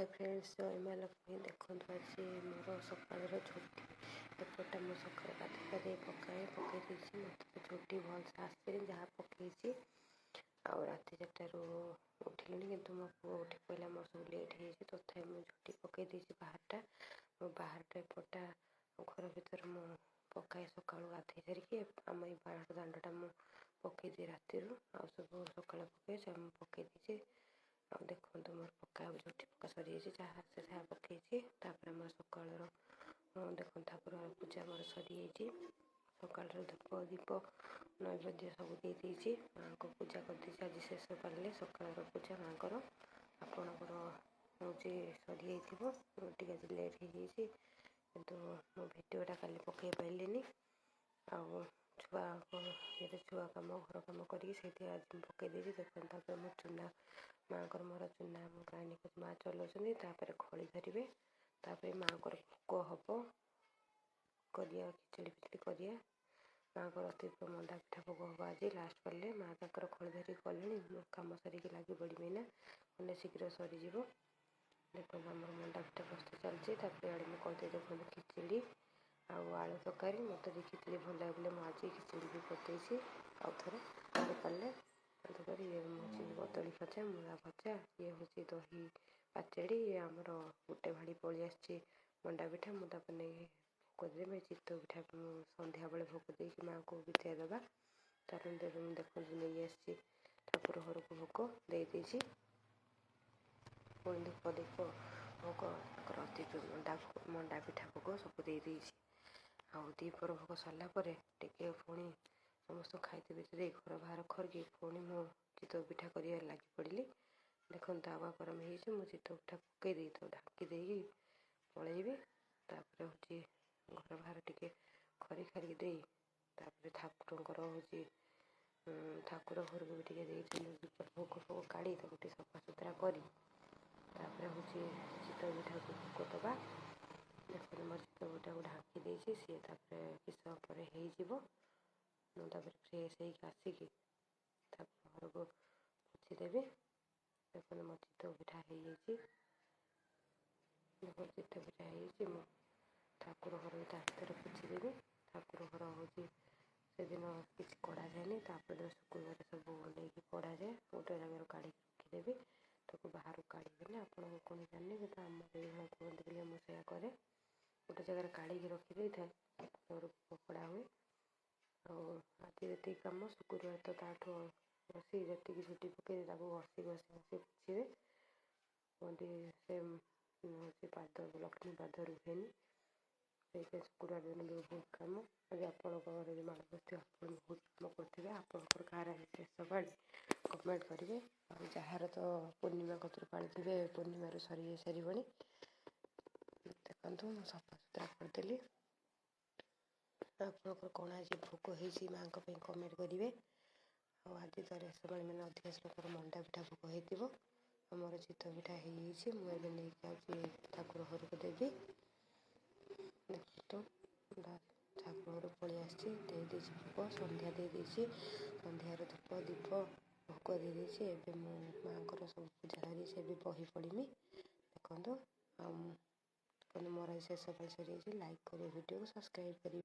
Hi friends, जय माँ लक्ष्मी। देखो आज मोर सकाल झुटी एपटा मुझे सकाल गाधे पकाए मत झुटी भलसे आसनी जहाँ पकई राति 4टार उठिली कि मो पु उठी पड़ा मोर सब लेट हो तथा मुझे झुटी पकई बाहरटा मो बाहरटा एपटा घर भर मु पकाए सका गाधे सारिकी आम ये बाहर दांडटा मु पकई राति सब सका पकई पकई देखो मोर पका झुटी पका सरी जहाँ से जहाँ पकई मोर सकाल देखो ठाकुर पूजा मोर सरी सकाल धूप दीप नैवेद्य सब दे माँ को पूजा कर आज शेष कले सकाल पूजा माँ को आपणकर हूँ सरी टे आज लेट हो किंतु मो भिडटा काली पकई पारे छुआ ये छुआ कम घर कम कर आज पकई देखते मो चूना माँ को मोर चूना ग्राइंडिंग माँ चलाऊँ खड़ी धरवे माँ को भोग हम करिया खिचड़ी फिचड़ी करिया माँ को अति मंडा पिठा भोग हम आज लास्ट कले माँ तर खड़ी धरी कले कम सरिकी लगी पड़े ना मैंने शीघ्र सरीज देखो आम मंडा पिठा प्रस्तुत चलती आड़े मुझे देखो खिचड़ी आलू तरकारी मत खिचड़ी भल लगे मुझे आज खिचड़ी भी करदे आउ थे कले ये बदली भजा मूला भजा ये हूँ दही पाचेड़ी आमर गोटे भाड़ी पलि आसी मंडा पिठा मुझे नहीं भोग देवे चित्त पिठा सन्ध्या बेले भोग दे माँ को विदाय देवा तार देखो नहीं आसी ठाकुर घर को भोग दे पुणी धूप दीप भोग अति मंडा पिठा भोग सब दे दीपर भोग सरलापर टे पुणी समस्त खाई घर बाहर खरकी पुणी मो चितौ पिठा कर लगी पड़ी देखो तावा गरम हो चितौ पिठा पकई ढाकी दे पलैबी हूँ घर बाहर टे खरी खारिक दे ठाकुर हूँ ठाकुर घर को भी भोग फोग काढ़ी सफा सुतरा कर हूँ चितौ पिठा को भोग दबा देखो मोर चितौ पिठा को ढाकी दे सी किस समय पर मुझे फ्रेश आसिकी घर को पोछीदेवी देखो मो चितौ पिठा हो देखो चितौ पिठा हो ठाकुर घर भी पोछीदेवी ठाकुर घर हूँ से दिन किसी कड़ा जाए तापर शुक्रवार सब नहीं कड़ा जाए गोटे जगह काढ़ी रखीदेवी ताको बाहर काढ़ी आपको कौन जानी कि आम कहते मुझे कै गोटे जगह काढ़ी रखी था घर पकड़ा हुए आज ये कम शुक्रवार तो ताठू बसी जी छुट्टी पकई घसी घसी घसी पोछे कहते से हूँ पाद लक्ष्मी पाद रुहेनि से शुक्रवार दिन भी बहुत कम आज आपण घर माणबस्ती आप बहुत कम करेंगे आपंकर गाँव शेष पाड़ी कमेंट करेंगे जार तो पूर्णिमा कतर पाड़ी थे पूर्णिम सरी सारी देखु सफा सुतरा करदेली आपंकर कौन आज भोग हो माँ कमेंट करेंगे आज तो रेस पाड़ी मैंने अधिकांश लोक मंडा पिठा भोग हो मोर चितौ पिठा हो मुझे नहीं जाऊँगी ठाकुर घर को देवी देखो ठाकुर घर पलि आसी भोग संध्या दे सन्धार धूप दीप भोग दे माँ को सब पूजा सारी से भी बही पड़मी देखो मोर शेष सरी लाइक करें वीडियो को सब्सक्राइब करें।